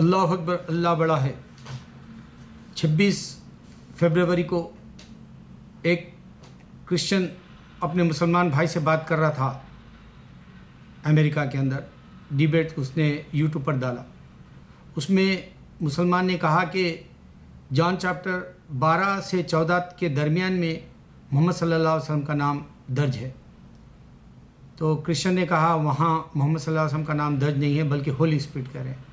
اللہ اکبر، اللہ بڑا ہے۔ 26 فروری کو ایک کرسچن اپنے مسلمان بھائی سے بات کر رہا تھا امریکہ کے اندر، ڈیبیٹ اس نے یوٹیوب پر ڈالا۔ اس میں مسلمان نے کہا کہ جان چیپٹر 12 سے 14 کے درمیان میں محمد صلی اللہ علیہ وسلم کا نام درج ہے۔ تو کرسچن نے کہا وہاں محمد صلی اللہ علیہ وسلم کا نام درج نہیں ہے بلکہ ہولی اسپرٹ کہہ رہے ہیں۔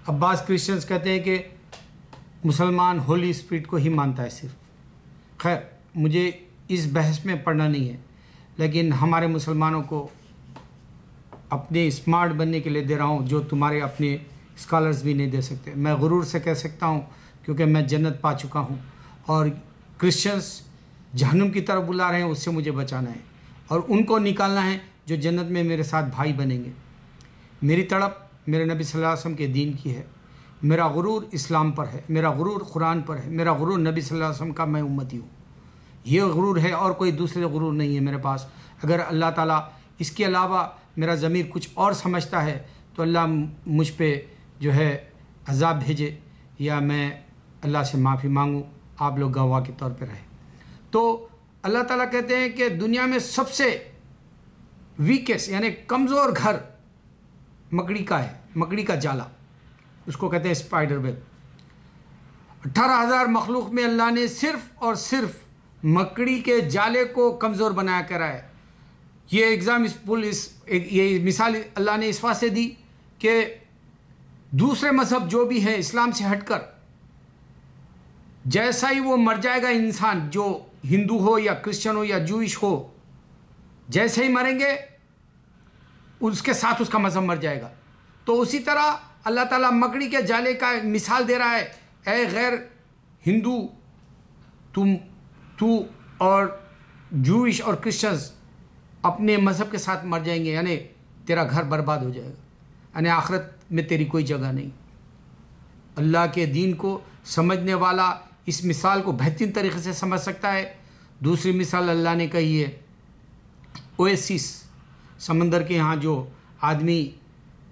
اب بعض کرسچنز کہتے ہیں کہ مسلمان ہولی اسپرٹ کو ہی مانتا ہے صرف۔ خیر، مجھے اس بحث میں پڑھنا نہیں ہے، لیکن ہمارے مسلمانوں کو اپنے اسمارٹ بننے کے لیے دے رہا ہوں، جو تمہارے اپنے اسکالرز بھی نہیں دے سکتے۔ میں غرور سے کہہ سکتا ہوں کیونکہ میں جنت پا چکا ہوں، اور کرسچنز جہنم کی طرف بلا رہے ہیں، اس سے مجھے بچانا ہے اور ان کو نکالنا ہے جو جنت میں میرے ساتھ بھائی بنیں گے۔ میری تڑپ میرے نبی صلی اللہ علیہ وسلم کے دین کی ہے، میرا غرور اسلام پر ہے، میرا غرور قرآن پر ہے، میرا غرور نبی صلی اللہ علیہ وسلم کا میں امتی ہوں۔ یہ غرور ہے اور کوئی دوسرے غرور نہیں ہے میرے پاس۔ اگر اللہ تعالیٰ اس کے علاوہ میرا ضمیر کچھ اور سمجھتا ہے تو اللہ مجھ پہ جو ہے عذاب بھیجے، یا میں اللہ سے معافی مانگوں، آپ لوگ گواہ کے طور پہ رہے۔ تو اللہ تعالیٰ کہتے ہیں کہ دنیا میں سب سے ویکیسٹ یعنی کمزور گھر مکڑی کا ہے، مکڑی کا جالا، اس کو کہتے ہیں اسپائڈر ویب۔ 18,000 مخلوق میں اللہ نے صرف اور صرف مکڑی کے جالے کو کمزور بنایا کرا ہے۔ یہ مثال اللہ نے اس واسطے دی کہ دوسرے مذہب جو بھی ہیں اسلام سے ہٹ کر، جیسا ہی وہ مر جائے گا انسان، جو ہندو ہو یا کرسچن ہو یا جوئش ہو، جیسے ہی مریں گے اس کے ساتھ اس کا مذہب مر جائے گا۔ تو اسی طرح اللہ تعالیٰ مکڑی کے جالے کا مثال دے رہا ہے، اے غیر ہندو، تو اور جوئش اور کرسچنز اپنے مذہب کے ساتھ مر جائیں گے، یعنی تیرا گھر برباد ہو جائے گا، یعنی آخرت میں تیری کوئی جگہ نہیں۔ اللہ کے دین کو سمجھنے والا اس مثال کو بہترین طریقے سے سمجھ سکتا ہے۔ دوسری مثال اللہ نے کہی ہے، اویسس، سمندر کے یہاں جو آدمی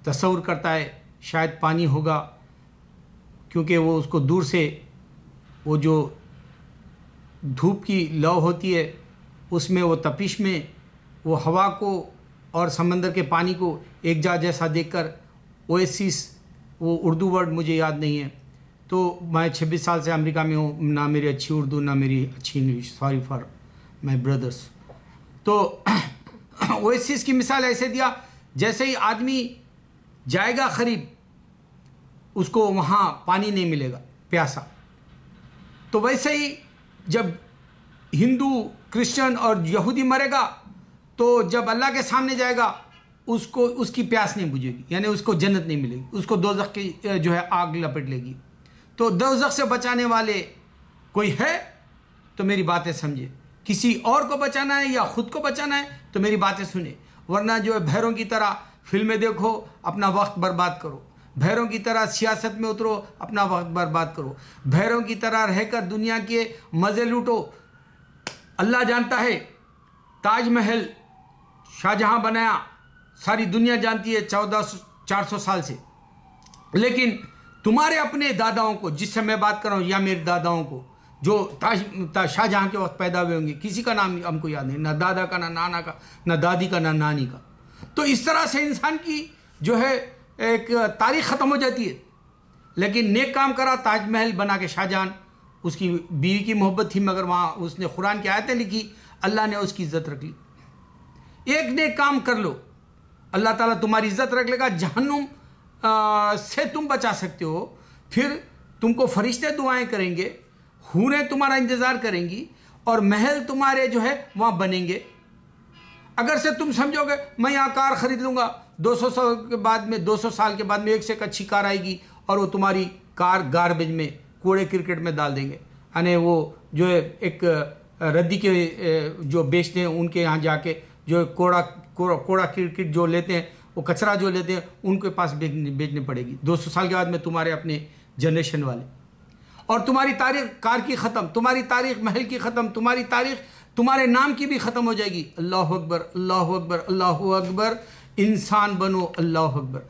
تصور کرتا ہے شاید پانی ہوگا، کیونکہ وہ اس کو دور سے وہ جو دھوپ کی لو ہوتی ہے اس میں وہ تپش میں وہ ہوا کو اور سمندر کے پانی کو ایک جیسا دیکھ کر اویسس، وہ اردو ورڈ مجھے یاد نہیں ہے، تو میں 26 سال سے امریکہ میں ہوں، نہ میری اچھی اردو نہ میری اچھی English, sorry for my brothers. تو اویسس کی مثال ایسے دیا، جیسے ہی آدمی جائے گا قریب اس کو وہاں پانی نہیں ملے گا، پیاسا۔ تو ویسے ہی جب ہندو، کرسچن اور یہودی مرے گا تو جب اللہ کے سامنے جائے گا اس کی پیاس نہیں بجھے گی، یعنی اس کو جنت نہیں ملے گی، اس کو دوزخ کی جو ہے آگ لپٹ لے گی۔ تو دوزخ سے بچانے والے کوئی ہے تو میری باتیں سمجھے، کسی اور کو بچانا ہے یا خود کو بچانا ہے تو میری باتیں سنیں، ورنہ جو ہے بھیروں کی طرح فلمیں دیکھو، اپنا وقت برباد کرو، بھیروں کی طرح سیاست میں اترو، اپنا وقت برباد کرو، بھیروں کی طرح رہ کر دنیا کے مزے لوٹو۔ اللہ جانتا ہے تاج محل شاہ جہاں بنایا، ساری دنیا جانتی ہے 400 سال سے، لیکن تمہارے اپنے داداؤں کو، جس سے میں بات کر رہا ہوں، یا میرے داداؤں کو جو شاہ جہاں کے وقت پیدا ہوئے ہوں گے، کسی کا نام ہم کو یاد نہیں، نہ دادا کا، نہ نانا کا، نہ دادی کا، نہ نانی کا۔ تو اس طرح سے انسان کی جو ہے ایک تاریخ ختم ہو جاتی ہے۔ لیکن نیک کام کرا، تاج محل بنا کے شاہ جہاں، اس کی بیوی کی محبت تھی مگر وہاں اس نے قرآن کی آیتیں لکھی، اللہ نے اس کی عزت رکھ لی۔ ایک نیک کام کر لو، اللہ تعالیٰ تمہاری عزت رکھ لے گا، جہنم سے تم بچا سکتے ہو، پھر تم کو فرشتے دعائیں کریں گے، حوریں تمہارا انتظار کریں گی، اور محل تمہارے جو ہے وہاں بنیں گے۔ اگر سے تم سمجھو گے میں یہاں کار خرید لوں گا، 200 سال کے بعد میں ایک سے ایک اچھی کار آئے گی، اور وہ تمہاری کار گاربیج میں، کوڑے کرکٹ میں ڈال دیں گے، یعنی وہ جو ہے ایک ردی کے جو بیچتے ہیں ان کے یہاں جا کے جو کوڑا کرکٹ جو لیتے ہیں، وہ کچرا جو لیتے ہیں، ان کے پاس بیچنے پڑے گی 200 سال کے بعد میں تمہارے اپنے جنریشن والے، اور تمہاری تاریخ کار کی ختم، تمہاری تاریخ محل کی ختم، تمہاری تاریخ تمہارے نام کی بھی ختم ہو جائے گی۔ اللہ اکبر، اللہ اکبر، اللہ اکبر، انسان بنو، اللہ اکبر۔